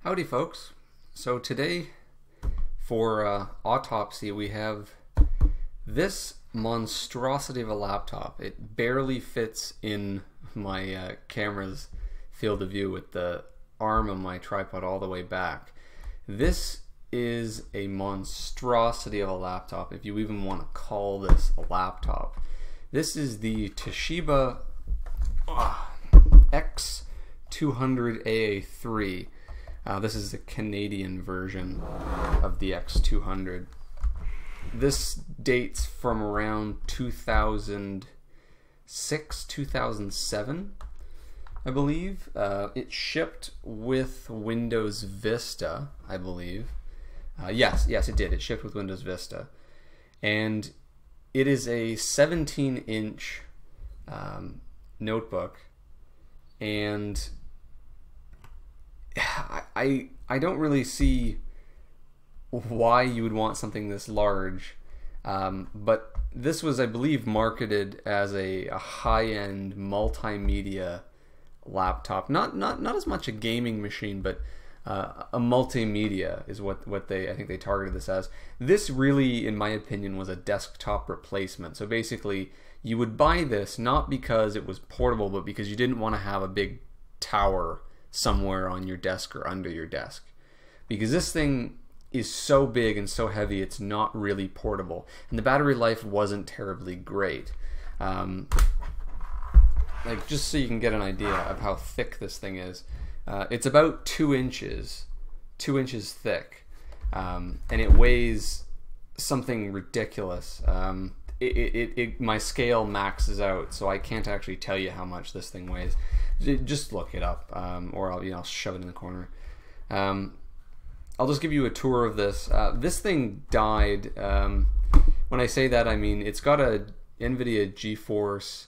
Howdy folks. So today for autopsy we have this monstrosity of a laptop. It barely fits in my camera's field of view with the arm of my tripod all the way back. This is a monstrosity of a laptop, if you even want to call this a laptop. This is the Toshiba X200 AA3. This is the Canadian version of the X200. This dates from around 2006, 2007, I believe. It shipped with Windows Vista, I believe. Yes, it did. It shipped with Windows Vista. And it is a 17-inch notebook. And I don't really see why you would want something this large, but this was, I believe, marketed as a high-end multimedia laptop. Not as much a gaming machine, but a multimedia is what I think they targeted this as. This really, in my opinion, was a desktop replacement. So basically, you would buy this not because it was portable, but because you didn't want to have a big tower somewhere on your desk or under your desk, because this thing is so big and so heavy it's not really portable, and the battery life wasn't terribly great. Like, just so you can get an idea of how thick this thing is, it's about 2 inches thick, and it weighs something ridiculous. My scale maxes out, so I can't actually tell you how much this thing weighs. Just look it up, or I'll shove it in the corner. I'll just give you a tour of this. This thing died. When I say that, I mean it's got a NVIDIA GeForce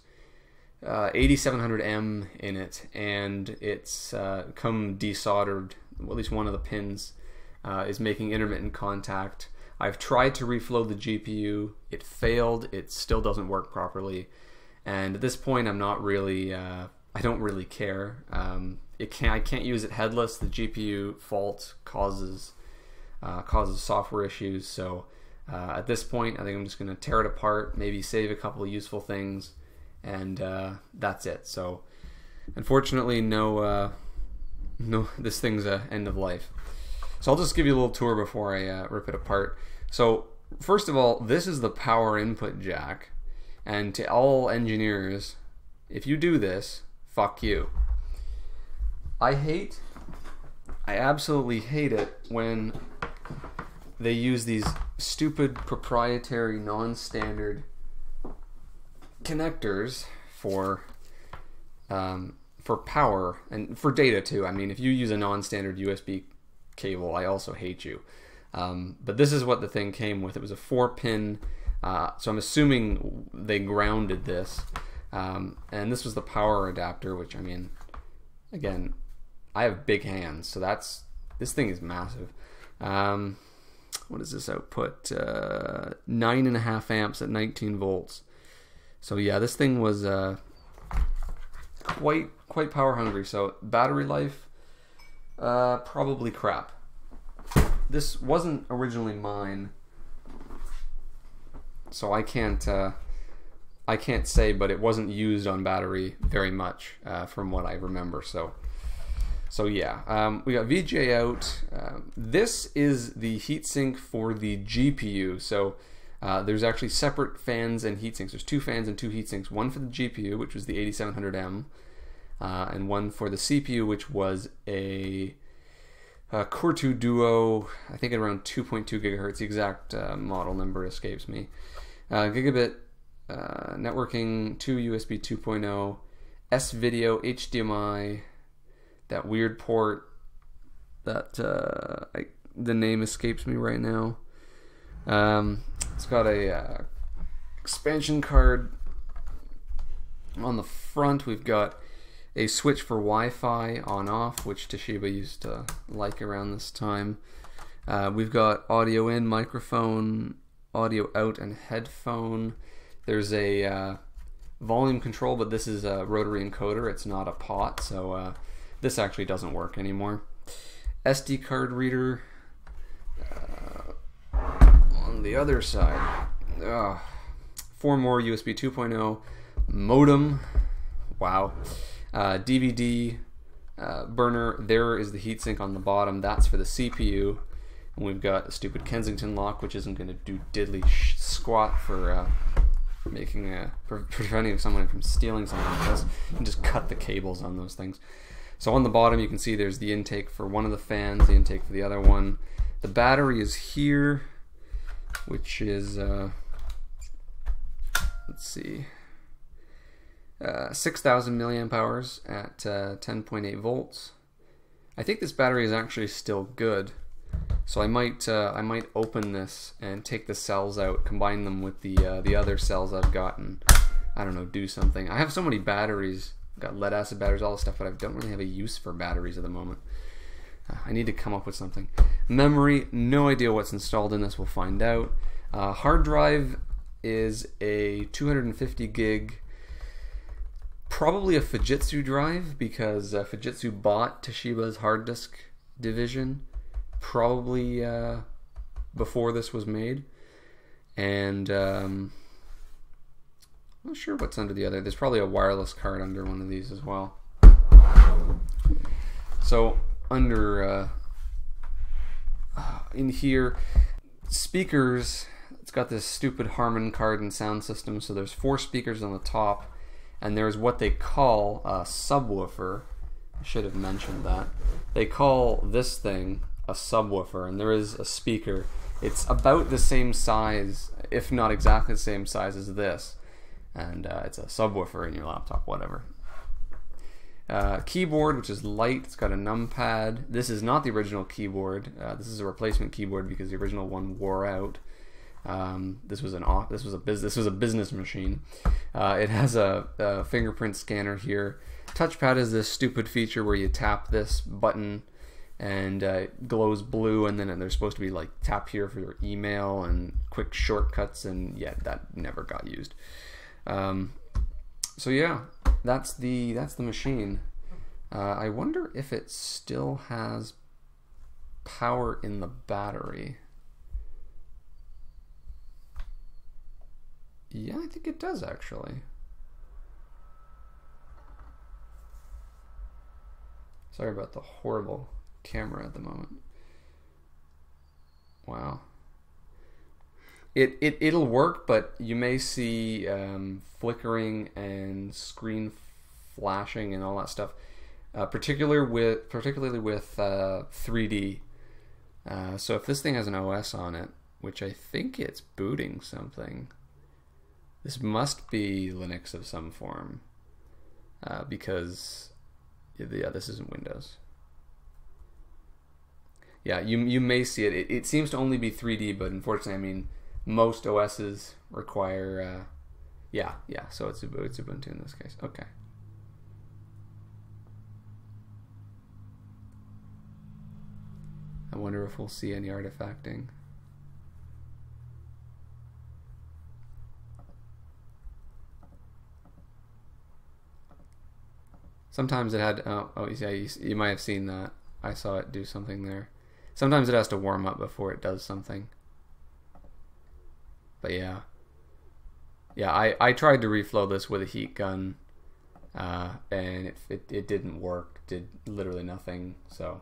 8700M in it, and it's come desoldered. Well, at least one of the pins is making intermittent contact. I've tried to reflow the GPU. It failed. It still doesn't work properly. And at this point, I'm not really. I don't really care. I can't use it headless. The GPU fault causes software issues. So at this point, I think I'm just going to tear it apart. Maybe save a couple of useful things, and that's it. So unfortunately, no, this thing's end of life. So I'll just give you a little tour before I rip it apart. So first of all, this is the power input jack, and to all engineers, if you do this, fuck you. I absolutely hate it when they use these stupid proprietary non-standard connectors for power and for data too. I mean, if you use a non-standard USB cable, I also hate you. But this is what the thing came with. It was a 4-pin, so I'm assuming they grounded this. And this was the power adapter, which, I mean, again, I have big hands, so this thing is massive. What is this output? 9.5 amps at 19 volts. So yeah, this thing was quite power hungry. So battery life, probably crap. This wasn't originally mine, so I can't say, but it wasn't used on battery very much from what I remember. So yeah, we got VGA out. This is the heatsink for the GPU. So there's actually separate fans and heatsinks. There's 2 fans and 2 heatsinks. One for the GPU, which was the 8700M, and one for the CPU, which was a Core 2 Duo, I think at around 2.2 gigahertz. The exact model number escapes me. Gigabit networking, 2 USB 2.0, S-Video, HDMI, that weird port that the name escapes me right now. It's got a expansion card on the front. We've got a switch for Wi-Fi on-off, which Toshiba used to like around this time. We've got audio in, microphone, audio out, and headphone. There's a volume control, but this is a rotary encoder. It's not a pot, so this actually doesn't work anymore. SD card reader on the other side. 4 more USB 2.0 modem. Wow. DVD burner. There is the heatsink on the bottom. That's for the CPU. And we've got a stupid Kensington lock, which isn't going to do diddly squat for preventing someone from stealing something like this. You can just cut the cables on those things. So on the bottom you can see there's the intake for one of the fans, the intake for the other one. The battery is here, which is let's see, 6,000 milliamp hours at 10.8 volts. I think this battery is actually still good, so I might open this and take the cells out, combine them with the other cells I've gotten. I don't know, do something. I have so many batteries, got lead acid batteries, all this stuff, but I don't really have a use for batteries at the moment. I need to come up with something. Memory, no idea what's installed in this. We'll find out. Hard drive is a 250 gig. Probably a Fujitsu drive, because Fujitsu bought Toshiba's hard disk division probably before this was made. And I'm not sure what's under the other. There's probably a wireless card under one of these as well. So under in here, speakers, it's got this stupid Harman Kardon sound system. So there's 4 speakers on the top, and there's what they call a subwoofer. I should have mentioned that. They call this thing a subwoofer, and there is a speaker. It's about the same size, if not exactly the same size as this, and it's a subwoofer in your laptop, whatever. Keyboard, which is light. It's got a numpad. This is not the original keyboard. This is a replacement keyboard because the original one wore out. This was a business machine. It has a fingerprint scanner here. Touchpad is this stupid feature where you tap this button and it glows blue, and then there's supposed to be like tap here for your email and quick shortcuts, and yeah, that never got used. So yeah, that's the machine. I wonder if it still has power in the battery. Yeah, I think it does actually. Sorry about the horrible camera at the moment. Wow. It'll work, but you may see flickering and screen flashing and all that stuff, particularly with 3D. So if this thing has an OS on it, which I think it's booting something, this must be Linux of some form, because yeah, this isn't Windows. Yeah, you may see it. It seems to only be 3D, but unfortunately, I mean, most OSs require, yeah, so it's Ubuntu in this case. Okay. I wonder if we'll see any artifacting. Sometimes it had, yeah, you might have seen that. I saw it do something there. Sometimes it has to warm up before it does something. But yeah. Yeah, I tried to reflow this with a heat gun, and it didn't work. Did literally nothing, so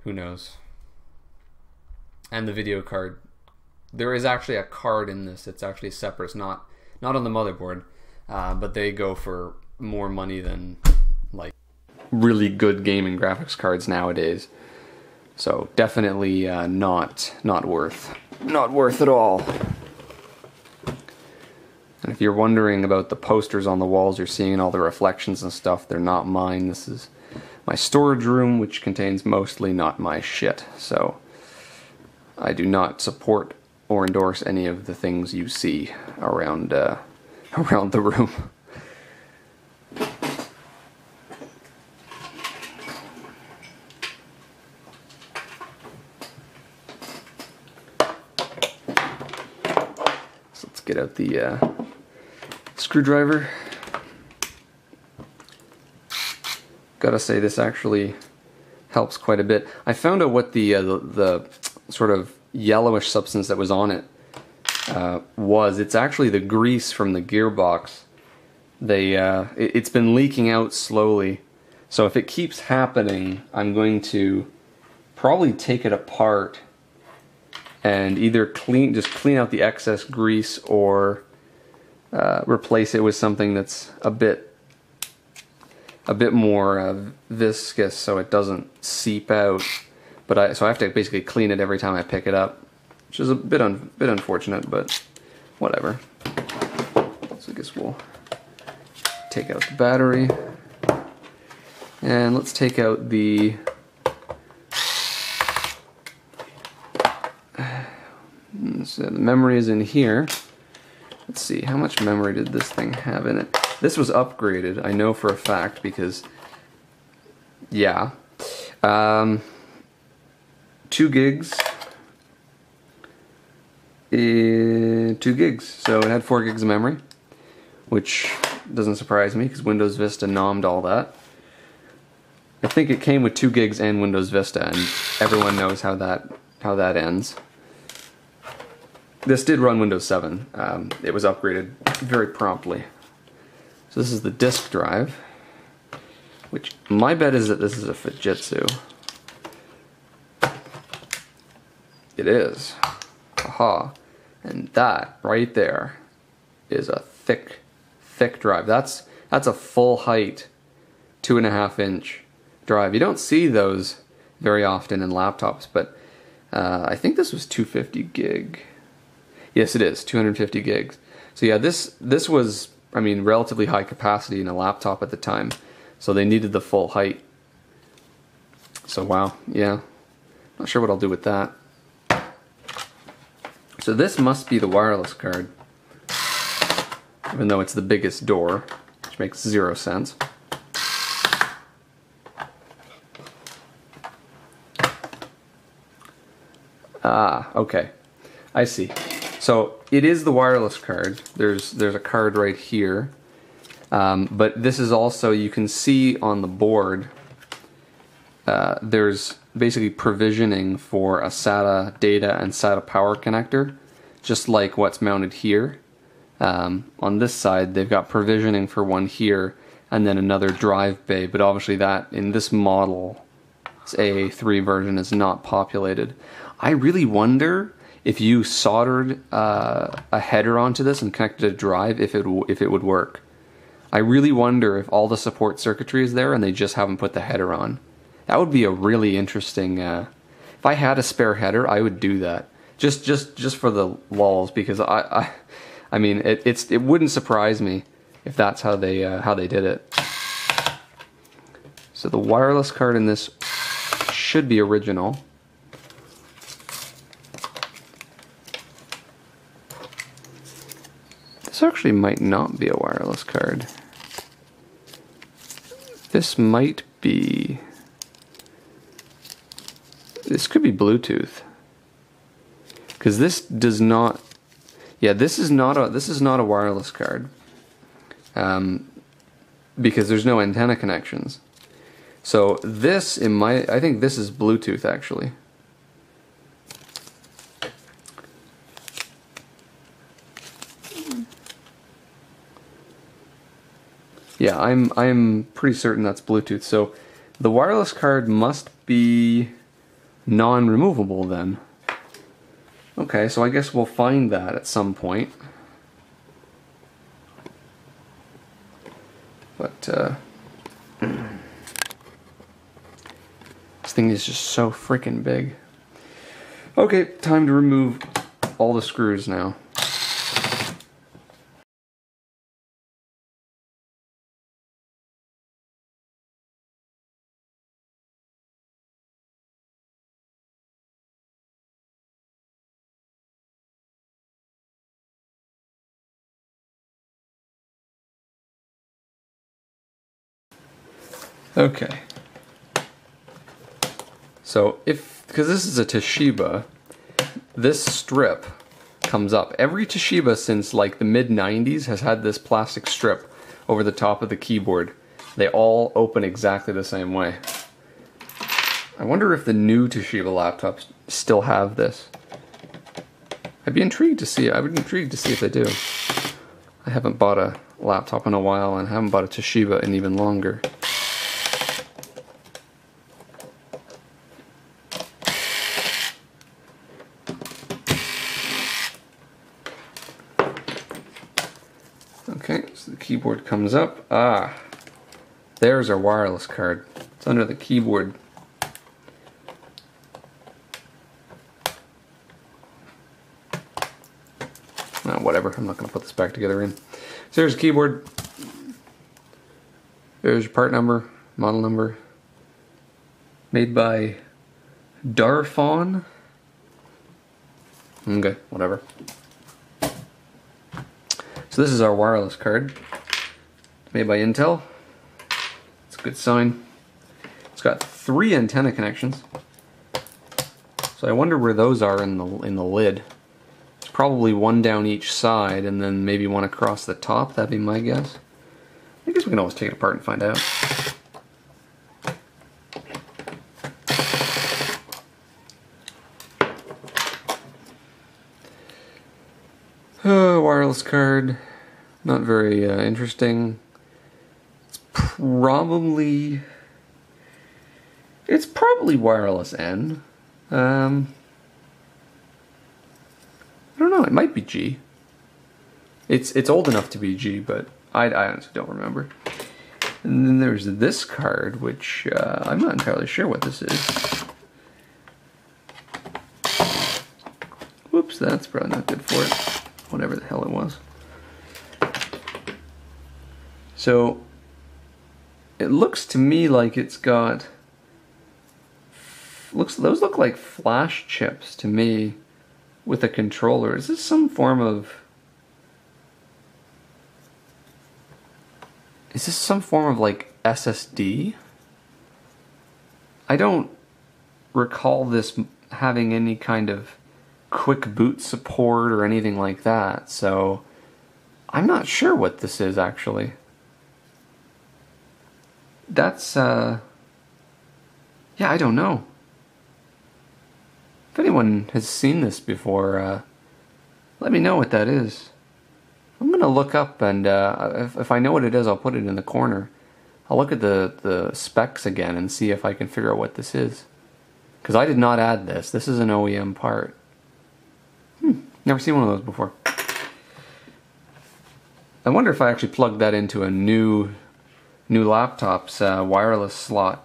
who knows. And the video card, there is actually a card in this. It's actually separate. It's not on the motherboard, but they go for more money than like really good gaming graphics cards nowadays. So definitely not worth at all. And if you're wondering about the posters on the walls you're seeing and all the reflections and stuff, they're not mine. This is my storage room, which contains mostly not my shit. So I do not support or endorse any of the things you see around the room. So let's get out the screwdriver. Gotta say, this actually helps quite a bit. I found out what the sort of yellowish substance that was on it was. It's actually the grease from the gearbox. It's been leaking out slowly. So if it keeps happening, I'm going to probably take it apart and either just clean out the excess grease or replace it with something that's a bit more viscous so it doesn't seep out. But so I have to basically clean it every time I pick it up, which is a bit unfortunate, but whatever. So I guess we'll take out the battery, and let's take out the so the memory is in here. Let's see, how much memory did this thing have in it? This was upgraded, I know for a fact, because yeah, 2 gigs. 2 gigs, so it had 4 gigs of memory, which doesn't surprise me because Windows Vista nommed all that. I think it came with 2 gigs and Windows Vista, and everyone knows how that ends. This did run Windows 7. It was upgraded very promptly. So this is the disk drive, which my bet is that this is a Fujitsu. It is. Aha. And that right there is a thick drive. That's a full height 2.5 inch drive. You don't see those very often in laptops, but I think this was 250 gig. Yes, it is 250 gigs. So yeah, this was, I mean, relatively high capacity in a laptop at the time, so they needed the full height. So wow, yeah, not sure what I'll do with that. So this must be the wireless card, even though it's the biggest door, which makes 0 sense. Ah, okay, I see. So it is the wireless card. There's a card right here, but this is also, you can see on the board, there's basically provisioning for a SATA data and SATA power connector, just like what's mounted here. On this side, they've got provisioning for one here, and then another drive bay, but obviously that, in this model, this AA3 version, is not populated. I really wonder if you soldered a header onto this and connected a drive, if it would work. I really wonder if all the support circuitry is there and they just haven't put the header on. That would be a really interesting. If I had a spare header, I would do that. Just for the lulz, because I mean, it wouldn't surprise me if that's how they did it. So the wireless card in this should be original. This actually might not be a wireless card. This might be. This could be Bluetooth, because this does not. Yeah, this is not a wireless card, because there's no antenna connections. So this, I think this is Bluetooth actually. Yeah, I'm pretty certain that's Bluetooth. So the wireless card must be non-removable then. Okay, so I guess we'll find that at some point. But this thing is just so freaking big. Okay, time to remove all the screws now. Okay. So because this is a Toshiba, this strip comes up. Every Toshiba since like the mid-90s has had this plastic strip over the top of the keyboard. They all open exactly the same way. I wonder if the new Toshiba laptops still have this. I'd be intrigued to see. I would be intrigued to see if they do. I haven't bought a laptop in a while and haven't bought a Toshiba in even longer. Okay, so the keyboard comes up. Ah, there's our wireless card. It's under the keyboard. Whatever, I'm not going to put this back together in. So there's a keyboard. There's your part number, model number. Made by Darfon. Okay, whatever. So this is our wireless card. Made by Intel. It's a good sign. It's got 3 antenna connections. So I wonder where those are in the lid. Probably one down each side and then maybe one across the top. That'd be my guess. I guess we can always take it apart and find out. Wireless card. Not very interesting. It's probably wireless N. I don't know, it might be G. It's old enough to be G, but I honestly don't remember. And then there's this card, which I'm not entirely sure what this is. Whoops, that's probably not good for it. Whatever the hell it was. So, it looks to me like it's got... those look like flash chips to me. With a controller. Is this some form of... is this some form of like SSD? I don't recall this having any kind of quick boot support or anything like that, so I'm not sure what this is actually. That's yeah, I don't know. If anyone has seen this before, let me know what that is. I'm going to look up, and if I know what it is, I'll put it in the corner. I'll look at the specs again and see if I can figure out what this is. Because I did not add this. This is an OEM part. Never seen one of those before. I wonder if I actually plugged that into a new laptop's wireless slot.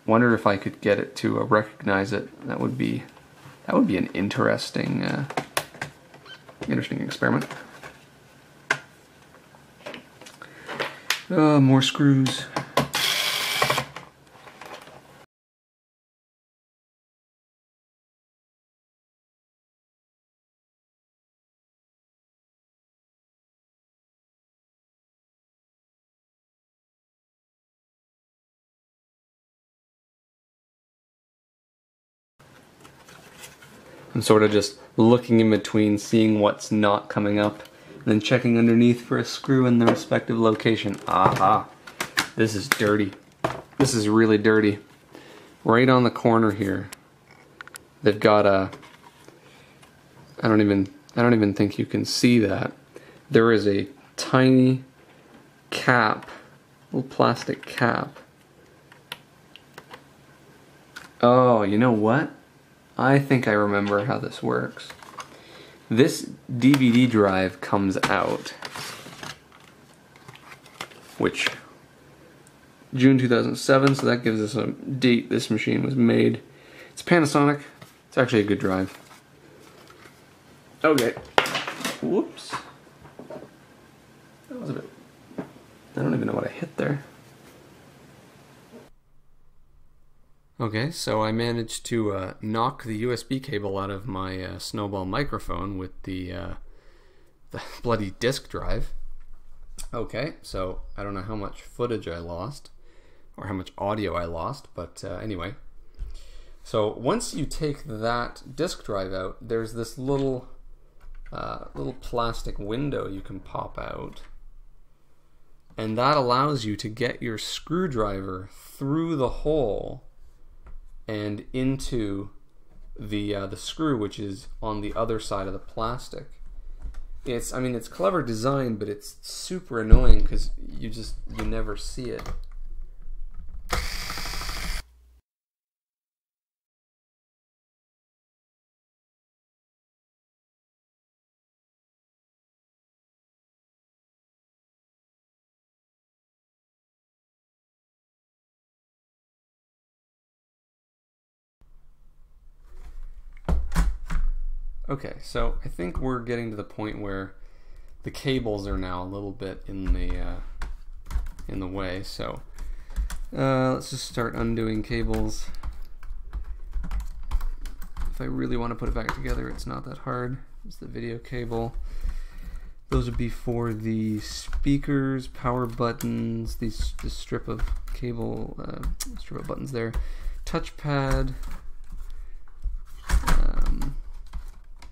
Wonder if I could get it to recognize it. That would be an interesting experiment. More screws. I'm sort of just looking in between, seeing what's not coming up, and then checking underneath for a screw in the respective location. Aha! This is dirty. This is really dirty. Right on the corner here, they've got a... I don't even think you can see that. There is a tiny cap, little plastic cap. Oh, you know what? I think I remember how this works. This DVD drive comes out, which June 2007, so that gives us a date this machine was made. It's Panasonic. It's actually a good drive. Okay. Whoops. That was a bit... I don't even know what I hit there. Okay, so I managed to knock the USB cable out of my Snowball microphone with the bloody disk drive. Okay, so I don't know how much footage I lost, or how much audio I lost, but anyway. So once you take that disk drive out, there's this little plastic window you can pop out, and that allows you to get your screwdriver through the hole and into the screw, which is on the other side of the plastic. I mean, it's clever design, but it's super annoying because you never see it. Okay, so I think we're getting to the point where the cables are now a little bit in the way. So let's just start undoing cables. If I really want to put it back together, it's not that hard. It's the video cable. Those would be for the speakers, power buttons, this strip of cable, strip of buttons there, touchpad.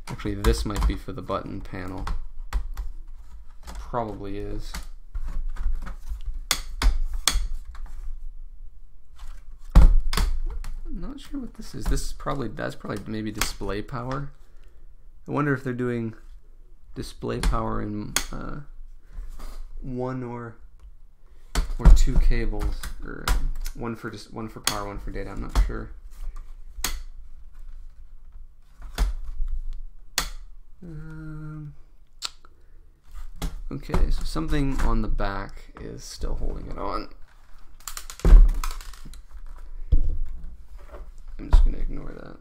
Actually, this might be for the button panel. Probably is. I'm not sure what this is. That's probably maybe display power. I wonder if they're doing display power in one or two cables, or one for power, one for data. I'm not sure. Okay, so something on the back is still holding it on. I'm just going to ignore that.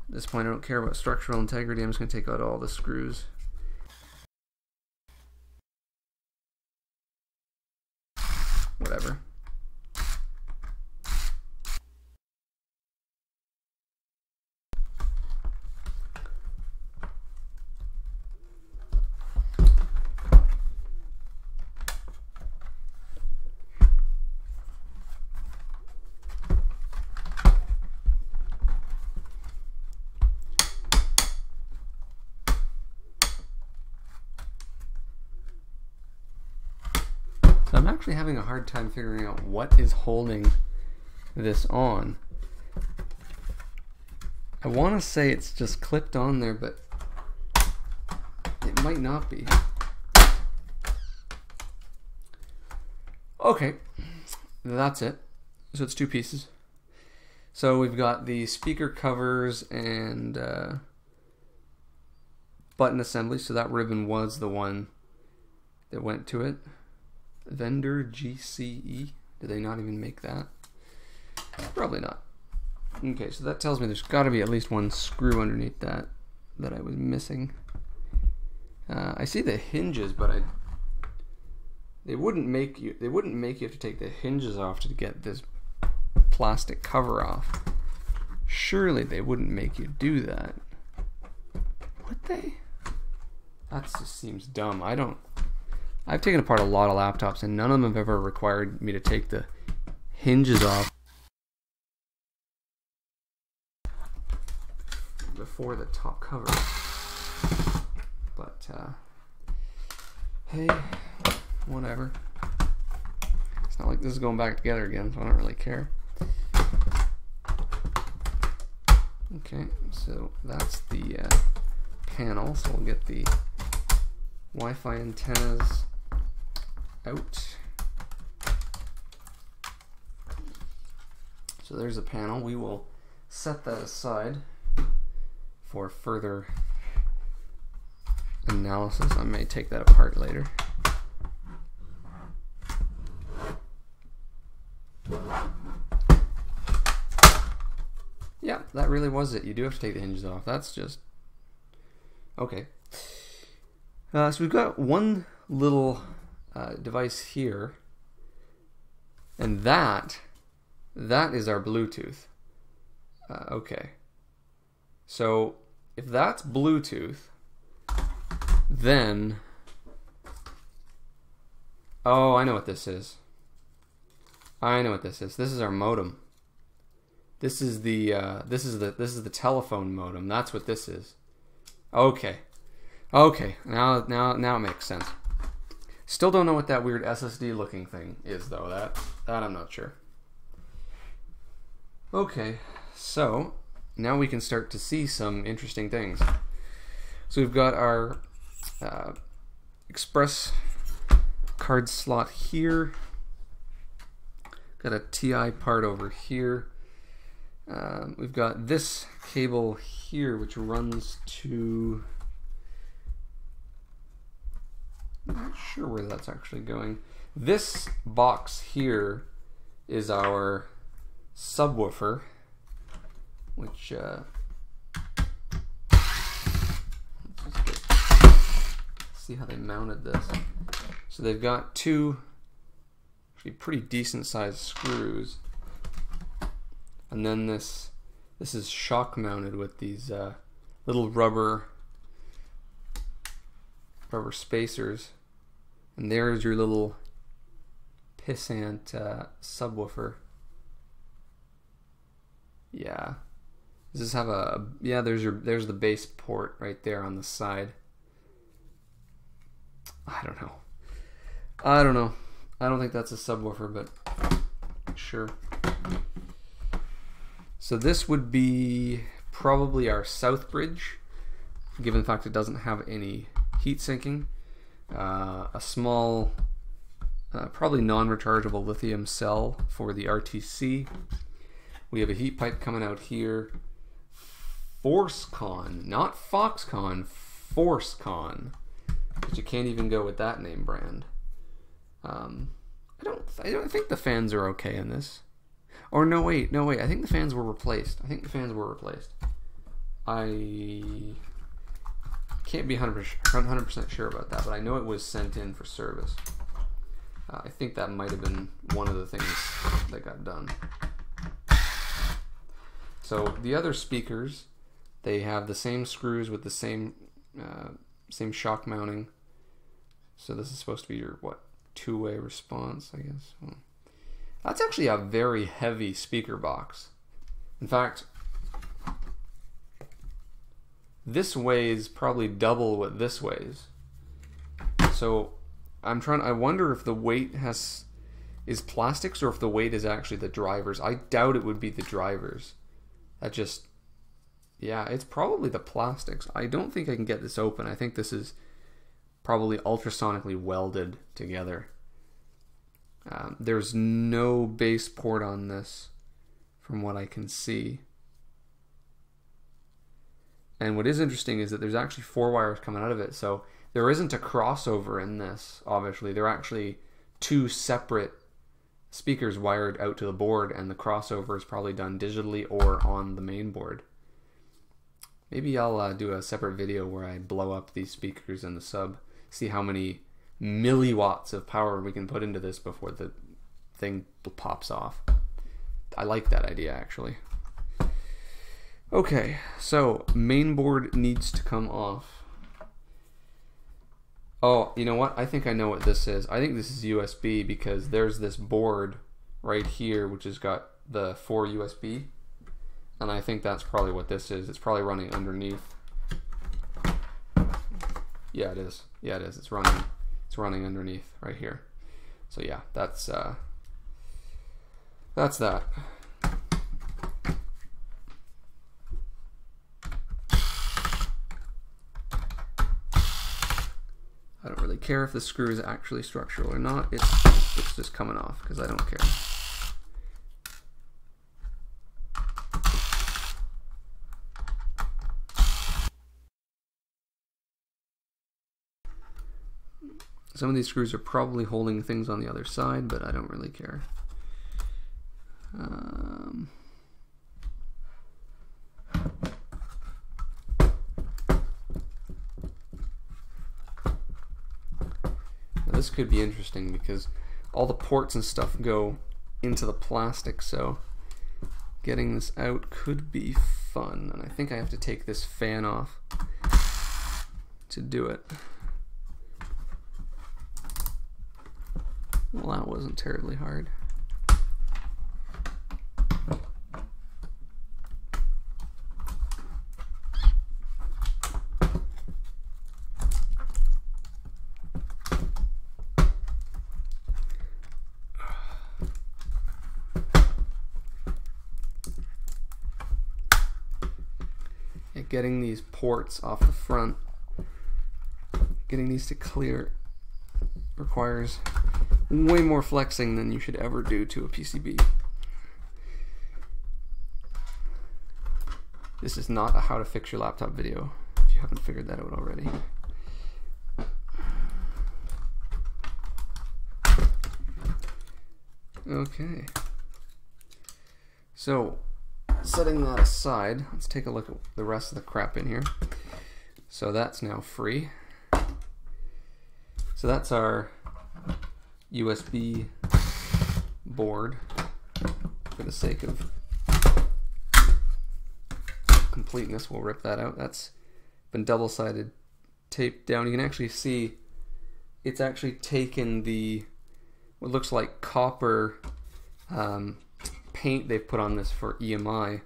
At this point, I don't care about structural integrity. I'm just going to take out all the screws. Whatever. I'm actually having a hard time figuring out what is holding this on. I want to say it's just clipped on there, but it might not be. Okay, that's it. So it's two pieces. So we've got the speaker covers and button assembly. So that ribbon was the one that went to it. Vendor GCE. Did they not even make that? Probably not. Okay, so that tells me there's got to be at least one screw underneath that I was missing. I see the hinges, but they wouldn't make you have to take the hinges off to get this plastic cover off. Surely they wouldn't make you do that. Would they? That just seems dumb. I've taken apart a lot of laptops and none of them have ever required me to take the hinges off before the top cover. But hey, whatever. It's not like this is going back together again, so I don't really care. Okay, so that's the panel. So we'll get the Wi-Fi antennas out. So there's a panel. We will set that aside for further analysis. I may take that apart later. Yeah, that really was it. You do have to take the hinges off. That's just okay. So we've got one little device here, and that is our Bluetooth. Okay, so if that's Bluetooth, then oh, I know what this is. This is our modem. This is the telephone modem. That's what this is. Okay. Okay, now it makes sense. Still don't know what that weird SSD looking thing is though. That I'm not sure. Okay, so now we can start to see some interesting things. So we've got our express card slot here. Got a TI part over here. We've got this cable here which runs to... I'm not sure where that's actually going. This box here is our subwoofer, which let's see how they mounted this. So they've got two actually pretty decent sized screws, and then this is shock mounted with these little rubber spacers, and there's your little pissant subwoofer. Yeah, does this have a... yeah, there's the bass port right there on the side. I don't know. I don't think that's a subwoofer, but sure. So this would be probably our south bridge, given the fact it doesn't have any heat sinking. A small, probably non-rechargeable lithium cell for the RTC. We have a heat pipe coming out here. ForceCon, not Foxconn, ForceCon. But you can't even go with that name brand. I don't think the fans are okay in this. Or no wait, I think the fans were replaced. I can't be 100% sure about that, but I know it was sent in for service. I think that might have been one of the things that got done. So the other speakers, they have the same screws with the same shock mounting. So this is supposed to be your, what, two-way response, I guess. Well, that's actually a very heavy speaker box. In fact, this weighs probably double what this weighs. So I wonder if the weight is plastics or if the weight is actually the drivers. I doubt it would be the drivers. Yeah, it's probably the plastics. I don't think I can get this open. I think this is probably ultrasonically welded together. There's no base port on this from what I can see. And what is interesting is that there's actually 4 wires coming out of it, so there isn't a crossover in this, obviously. They're actually 2 separate speakers wired out to the board, and the crossover is probably done digitally or on the main board. Maybe I'll do a separate video where I blow up these speakers in the sub, see how many milliwatts of power we can put into this before the thing pops off. I like that idea, actually. Okay, so main board needs to come off. Oh, you know what? I think I know what this is. I think this is USB because there's this board right here which has got the 4 USB, and I think that's probably what this is. It's probably running underneath. Yeah, it is. Yeah, it is. It's running underneath right here. So yeah, that's that. I don't really care if the screw is actually structural or not. It's just coming off because I don't care. Some of these screws are probably holding things on the other side, but I don't really care. This could be interesting because all the ports and stuff go into the plastic, so getting this out could be fun. And I think I have to take this fan off to do it. Well, that wasn't terribly hard. getting these ports off the front, getting these to clear requires way more flexing than you should ever do to a PCB. This is not a how to fix your laptop video, if you haven't figured that out already. Okay. So, setting that aside, let's take a look at the rest of the crap in here. So that's now free. So that's our USB board. For the sake of completeness, we'll rip that out. That's been double-sided taped down. You can actually see it's actually taken the what looks like copper paint they've put on this for EMI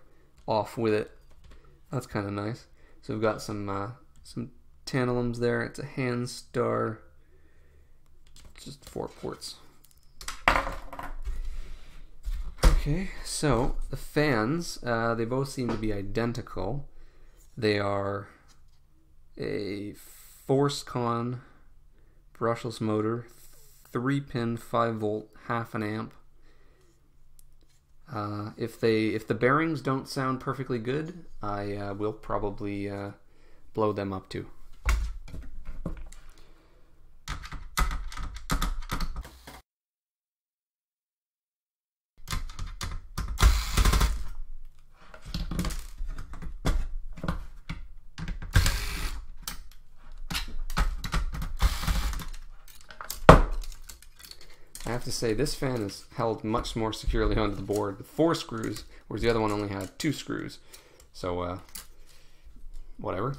off with it. That's kind of nice. So we've got some tantalums there. It's a hand star. Just 4 ports. Okay, so the fans, they both seem to be identical. They are a force-con brushless motor, 3-pin, 5-volt, half an amp. If the bearings don't sound perfectly good, I will probably blow them up too. I have to say, this fan is held much more securely onto the board with 4 screws, whereas the other one only had 2 screws. So, whatever.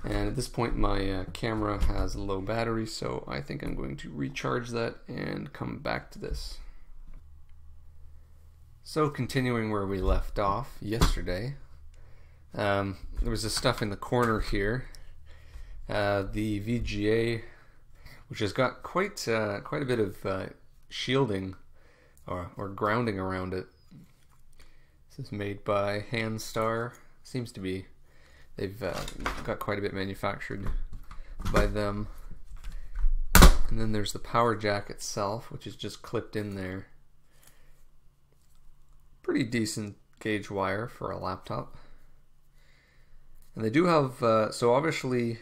And at this point, my camera has a low battery, so I think I'm going to recharge that and come back to this. So, continuing where we left off yesterday, there was this stuff in the corner here. The VGA, which has got quite a bit of shielding or grounding around it. This is made by Handstar. Seems to be. They've got quite a bit manufactured by them. And then there's the power jack itself, which is just clipped in there. Pretty decent gauge wire for a laptop. And they do have, so obviously,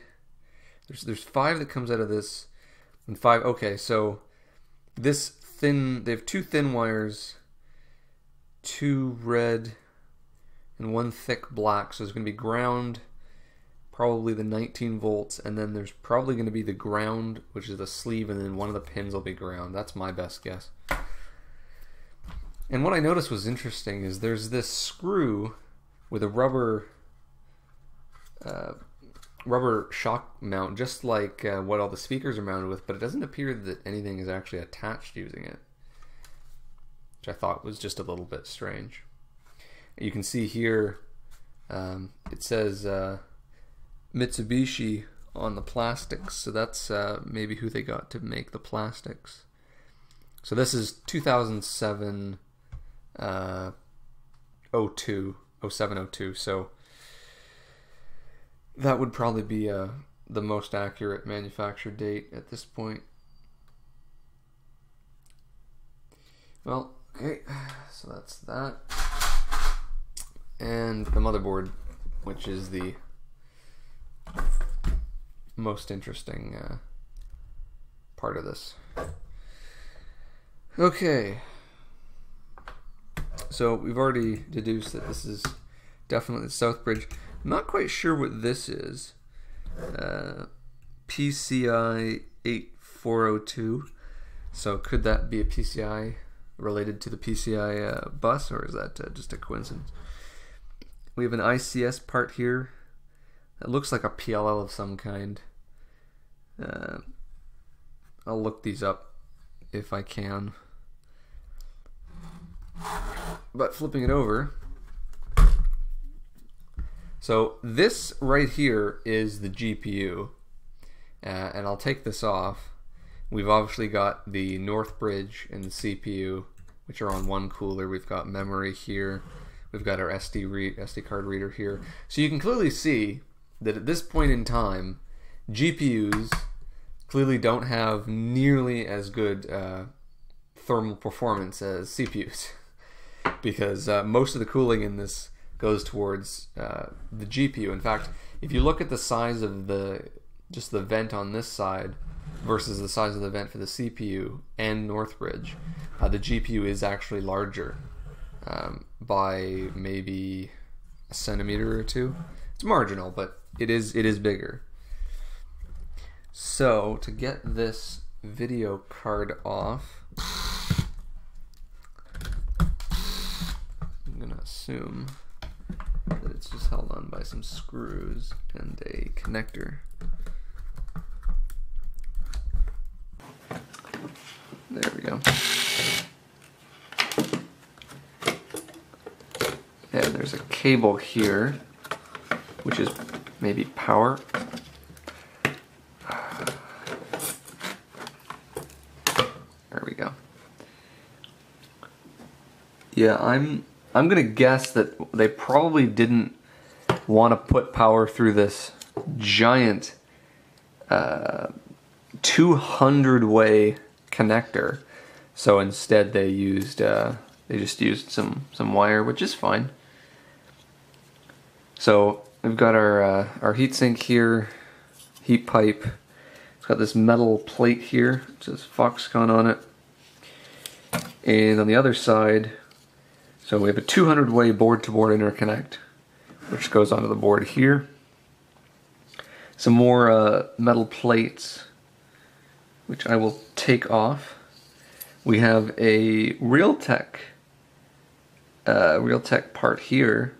there's 5 that comes out of this. And 5, okay, so this thin, they have 2 thin wires, 2 red, and 1 thick black. So there's going to be ground, probably the 19 volts, and then there's probably going to be the ground, which is the sleeve, and then one of the pins will be ground. That's my best guess. And what I noticed was interesting is there's this screw with a rubber shock mount, just like what all the speakers are mounted with, but it doesn't appear that anything is actually attached using it, which I thought was just a little bit strange. You can see here it says Mitsubishi on the plastics, so that's maybe who they got to make the plastics. So this is 2007 0702, so that would probably be the most accurate manufacture date at this point. Well, okay, so that's that. And the motherboard, which is the most interesting part of this. Okay, so we've already deduced that this is definitely the South Bridge. I'm not quite sure what this is. PCI 8402. So could that be a PCI related to the PCI bus, or is that just a coincidence? We have an ICS part here. It looks like a PLL of some kind. I'll look these up if I can. But flipping it over, so this right here is the GPU, and I'll take this off. We've obviously got the North Bridge and the CPU, which are on one cooler. We've got memory here. We've got our SD card reader here. So you can clearly see that at this point in time, GPUs clearly don't have nearly as good thermal performance as CPUs, because most of the cooling in this goes towards the GPU. In fact, if you look at the size of just the vent on this side versus the size of the vent for the CPU and Northbridge, the GPU is actually larger by maybe a centimeter or two. It's marginal, but it is bigger. So to get this video card off, I'm gonna assume that it's just held on by some screws and a connector. There we go. And there's a cable here, which is maybe power. There we go. Yeah, I'm gonna guess that they probably didn't want to put power through this giant 200-way connector, so instead they just used some wire, which is fine. So we've got our heatsink here, heat pipe. It's got this metal plate here, it says Foxconn on it. And on the other side, so we have a 200-way board-to-board interconnect, which goes onto the board here. Some more metal plates, which I will take off. We have a Realtek part here.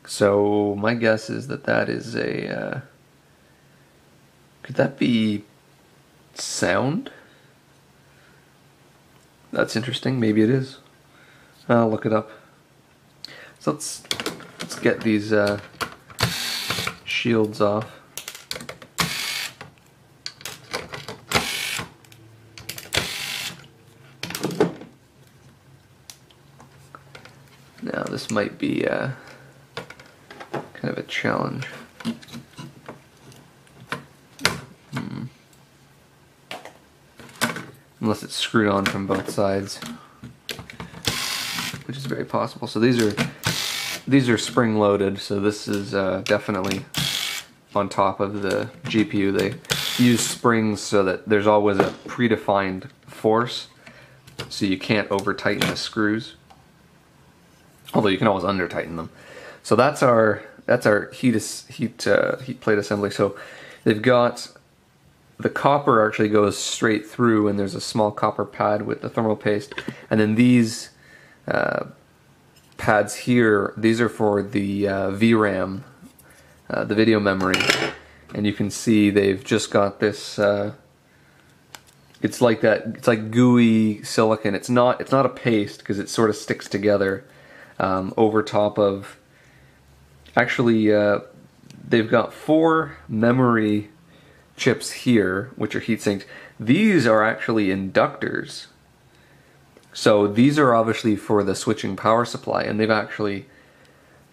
So my guess is that is a, could that be sound? That's interesting, maybe it is. I'll look it up. So let's get these shields off. Now this might be kind of a challenge. Unless it's screwed on from both sides, which is very possible. So these are spring loaded, so this is definitely on top of the GPU. They use springs so that there's always a predefined force, so you can't over tighten the screws. Although you can always under tighten them. So that's our heat plate assembly. So they've got the copper actually goes straight through, and there's a small copper pad with the thermal paste, and then these pads here, these are for the VRAM, the video memory, and you can see they've just got this. It's like that. It's like gooey silicon. It's not a paste because it sort of sticks together over top of. Actually, they've got 4 memory chips here, which are heat sinked. These are actually inductors. So these are obviously for the switching power supply, and they've actually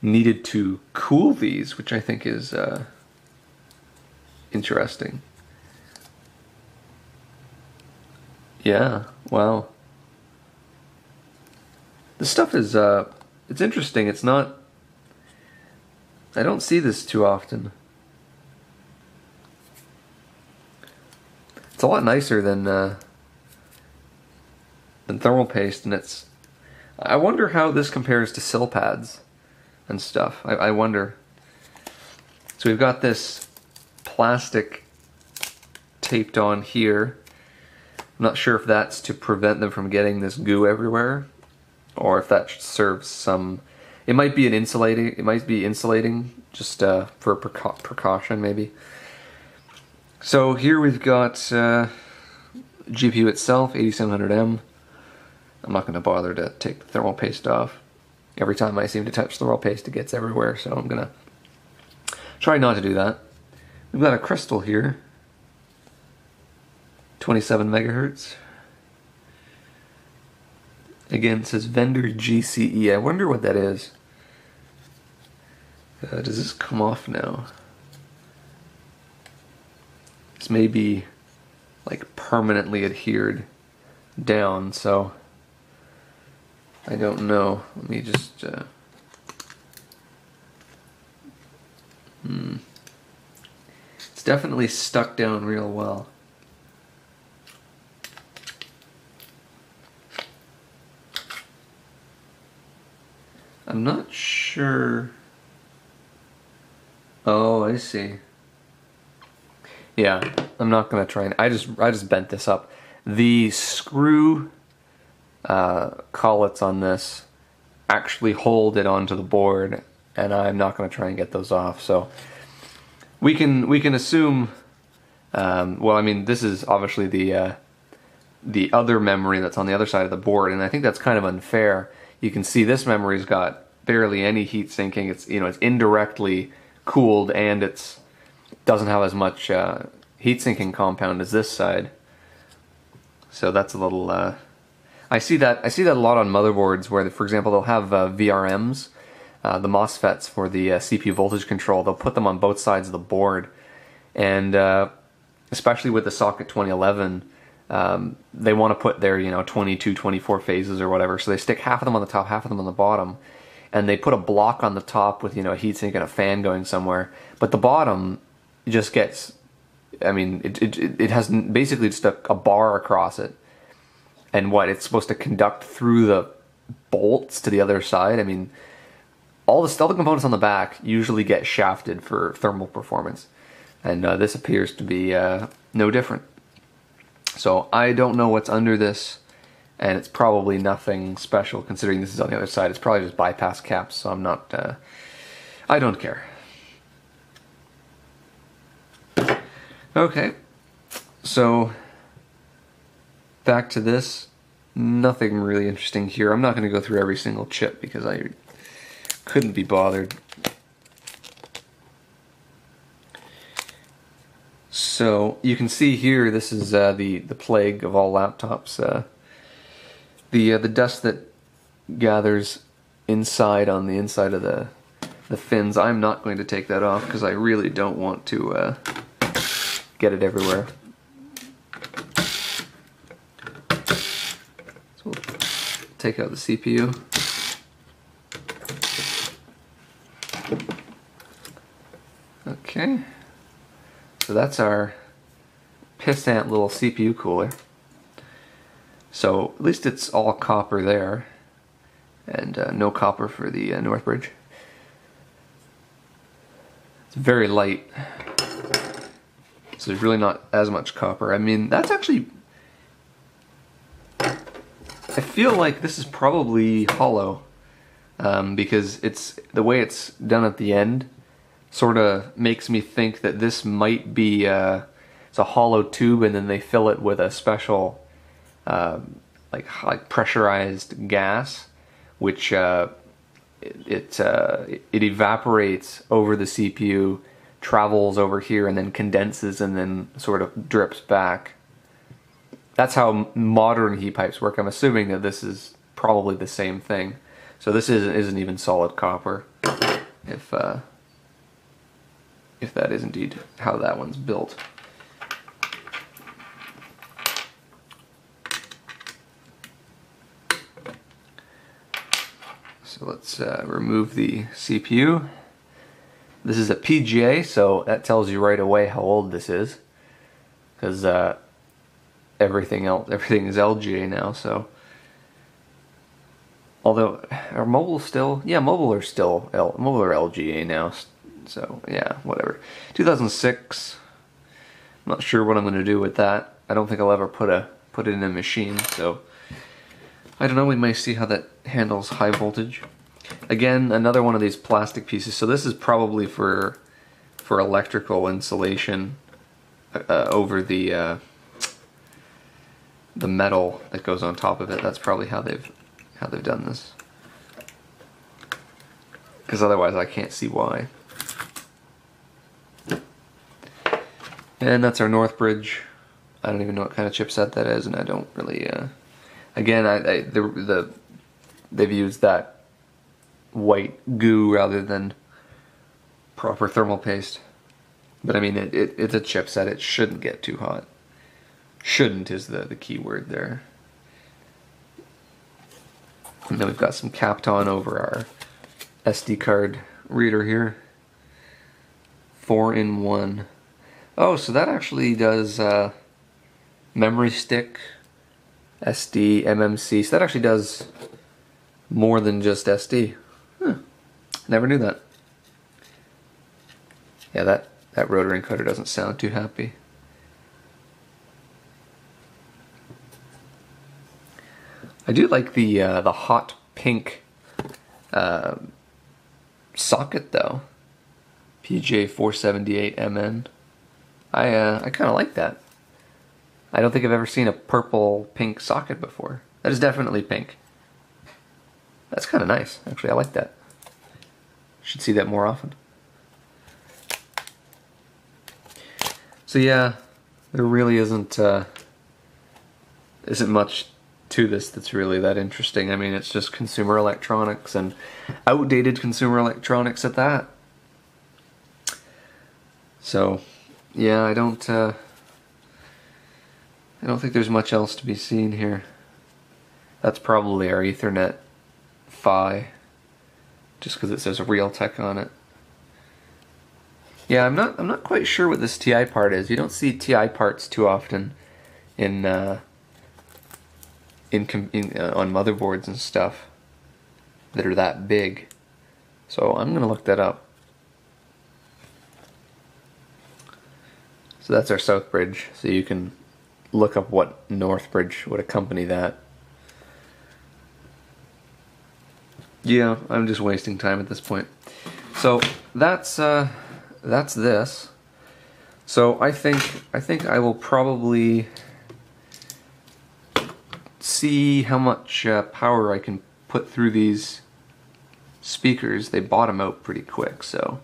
needed to cool these, which I think is interesting. Yeah, wow. This stuff is, it's interesting. It's not, I don't see this too often. It's a lot nicer than thermal paste, and it's. I wonder how this compares to sill pads and stuff. I wonder. So we've got this plastic taped on here. I'm not sure if that's to prevent them from getting this goo everywhere, or if that serves some. It might be an insulating. It might be insulating, just for precaution, maybe. So here we've got GPU itself, 8700M. I'm not going to bother to take the thermal paste off. Every time I seem to touch thermal paste, it gets everywhere, so I'm going to try not to do that. We've got a crystal here, 27 megahertz. Again, it says vendor GCE. I wonder what that is. Does this come off now? This may be like permanently adhered down, so I don't know. Let me just It's definitely stuck down real well. I'm not sure. Oh, I see. Yeah, I'm not gonna try and I just bent this up. The screw collets on this actually hold it onto the board, and I'm not gonna try and get those off. So we can assume. Well, I mean, this is obviously the other memory that's on the other side of the board, and I think that's kind of unfair. You can see this memory's got barely any heat sinking. It's, you know, it's indirectly cooled, and it's doesn't have as much heat sinking compound as this side. So that's a little. I see that a lot on motherboards where, for example, they'll have VRMs, the MOSFETs for the CPU voltage control. They'll put them on both sides of the board, and especially with the socket 2011. They want to put their 22, 24 phases or whatever, so they stick half of them on the top, half of them on the bottom, and they put a block on the top with a heatsink and a fan going somewhere. But the bottom just gets, I mean, it has basically just a bar across it, and it's supposed to conduct through the bolts to the other side. I mean, all the components on the back usually get shafted for thermal performance, and this appears to be no different. So I don't know what's under this, and it's probably nothing special considering this is on the other side. It's probably just bypass caps, so I'm not, I don't care. Okay, so back to this. Nothing really interesting here. I'm not going to go through every single chip because I couldn't be bothered. So you can see here, this is the plague of all laptops. The dust that gathers inside on the inside of the fins. I'm not going to take that off because I really don't want to get it everywhere. So we'll take out the CPU. Okay. So that's our pissant little CPU cooler. So at least it's all copper there, and no copper for the North Bridge. It's very light, so there's really not as much copper. I mean, that's actually, I feel like this is probably hollow, because it's the way it's done at the end sort of makes me think that this might be it's a hollow tube, and then they fill it with a special like pressurized gas, which it evaporates over the CPU, travels over here, and then condenses, and then sort of drips back. That's how modern heat pipes work. I'm assuming that this is probably the same thing. So this isn't even solid copper, if that is indeed how that one's built. So let's remove the CPU. This is a PGA, so that tells you right away how old this is, because everything is LGA now. So, although are mobile still? Yeah, mobile are LGA now. So yeah, whatever. 2006. I'm not sure what I'm going to do with that. I don't think I'll ever put it in a machine. So I don't know. We may see how that handles high voltage. Again, another one of these plastic pieces. So this is probably for electrical insulation over the metal that goes on top of it. That's probably how they've done this. Because otherwise, I can't see why. And that's our North Bridge. I don't even know what kind of chipset that is, and I don't really Again, they've used that white goo rather than proper thermal paste. But I mean, it's a chipset. It shouldn't get too hot. Shouldn't is the key word there. And then we've got some Kapton over our SD card reader here. 4-in-1. Oh, so that actually does memory stick, SD, MMC. So that actually does more than just SD. Never knew that. Yeah, that rotary encoder doesn't sound too happy. I do like the hot pink socket though. PJ478MN. I kind of like that. I don't think I've ever seen a purple pink socket before. That is definitely pink. That's kind of nice. Actually, I like that. Should see that more often. So yeah, there really isn't much to this that's really that interesting. I mean, it's just consumer electronics, and outdated consumer electronics at that. So yeah, I don't think there's much else to be seen here. That's probably our Ethernet PHY, just because it says Realtek on it. Yeah, I'm not quite sure what this TI part is. You don't see TI parts too often on motherboards and stuff that are that big. So I'm gonna look that up. So that's our south bridge. So you can look up what north bridge would accompany that. Yeah, I'm just wasting time at this point. So that's this. So I think I will probably see how much power I can put through these speakers. They bottom out pretty quick, so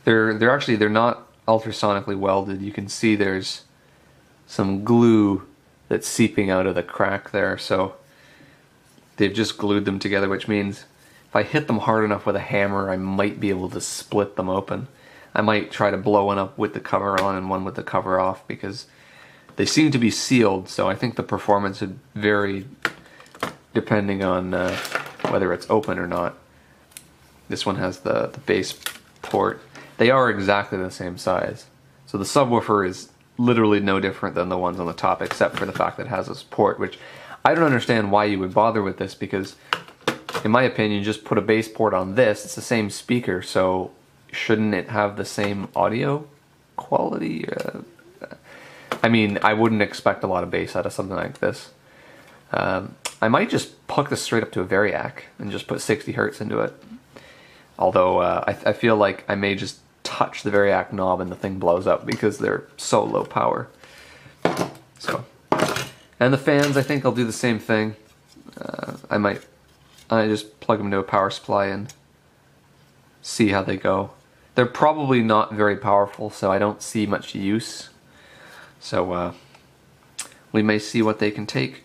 they're not ultrasonically welded. You can see there's some glue that's seeping out of the crack there, so they've just glued them together, which means if I hit them hard enough with a hammer, I might be able to split them open. I might try to blow one up with the cover on and one with the cover off, because they seem to be sealed, so I think the performance would vary depending on whether it's open or not. This one has the base port. They are exactly the same size. So the subwoofer is literally no different than the ones on the top, except for the fact that it has this port, which I don't understand why you would bother with this, because in my opinion, just put a base port on this. It's the same speaker, so shouldn't it have the same audio quality? I mean, I wouldn't expect a lot of bass out of something like this. I might just hook this straight up to a Variac and just put 60 Hertz into it. Although I feel like I may just touch the Variac knob and the thing blows up because they're so low power. So, and the fans, I think I'll do the same thing. I just plug them into a power supply and see how they go. They're probably not very powerful, so I don't see much use. So we may see what they can take.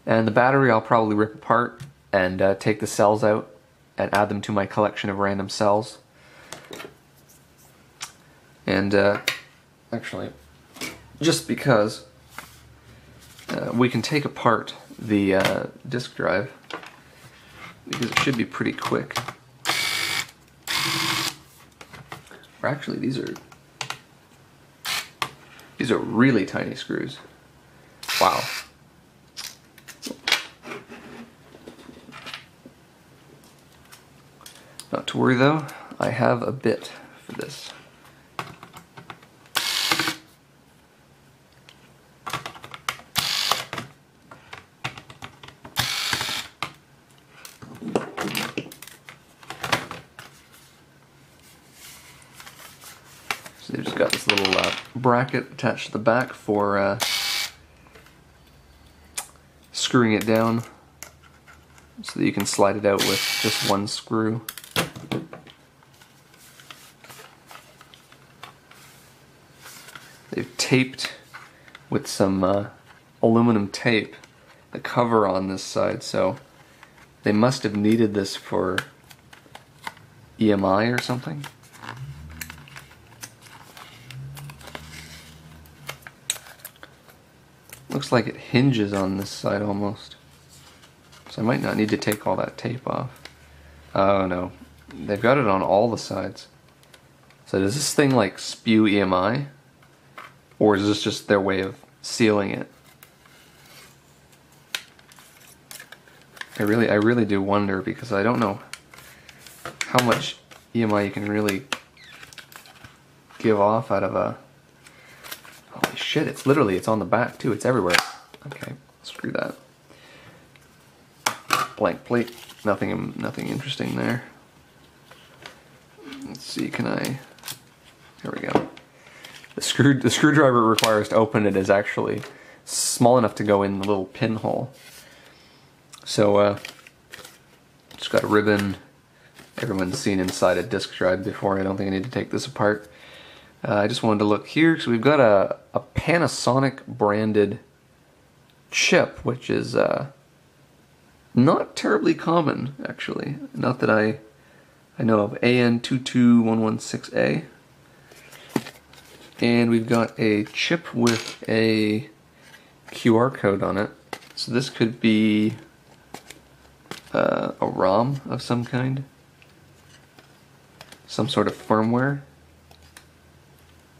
And the battery I'll probably rip apart and take the cells out and add them to my collection of random cells. And actually, just because we can take apart the disk drive, because it should be pretty quick. Or actually, these are really tiny screws. Wow. Not to worry though, I have a bit for this. So they've just got this little bracket attached to the back for screwing it down so that you can slide it out with just one screw. They've taped with some aluminum tape, the cover on this side, so they must have needed this for EMI or something. Looks like it hinges on this side almost. So I might not need to take all that tape off. Oh no, they've got it on all the sides. So does this thing like spew EMI? Or is this just their way of sealing it? I really do wonder, because I don't know how much EMI you can really give off out of a... Holy shit, it's on the back too, it's everywhere. Okay, screw that. Blank plate, nothing interesting there. Let's see, can I... Here we go. The screwdriver it requires to open it is actually small enough to go in the little pinhole. So, just got a ribbon. Everyone's seen inside a disk drive before. I don't think I need to take this apart. I just wanted to look here, so we've got a Panasonic branded chip, which is not terribly common, actually. Not that I know of. AN22116A. And we've got a chip with a QR code on it. So this could be a ROM of some kind. Some sort of firmware,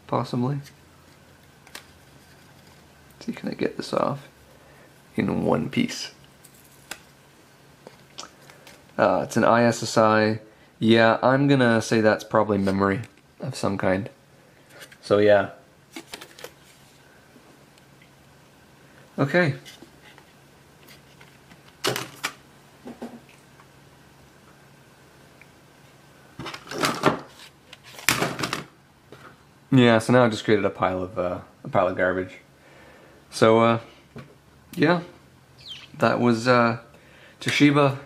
possibly. Let's see, can I get this off in one piece? It's an ISSI. Yeah, I'm gonna say that's probably memory of some kind. So yeah. Okay. Yeah, so now I just created a pile of garbage. So yeah, that was Toshiba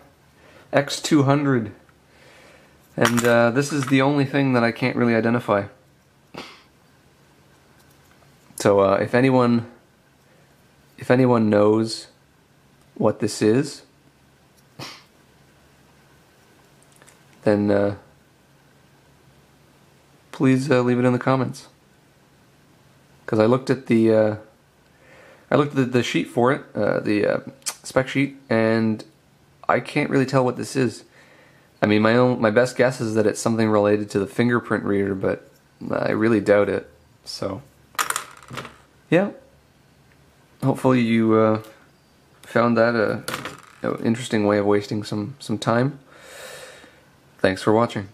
X200, and this is the only thing that I can't really identify. So if anyone knows what this is, then please leave it in the comments. Because I looked at the sheet for it, the spec sheet, and I can't really tell what this is. I mean, my best guess is that it's something related to the fingerprint reader, but I really doubt it. So yeah, hopefully you found that an interesting way of wasting some time. Thanks for watching.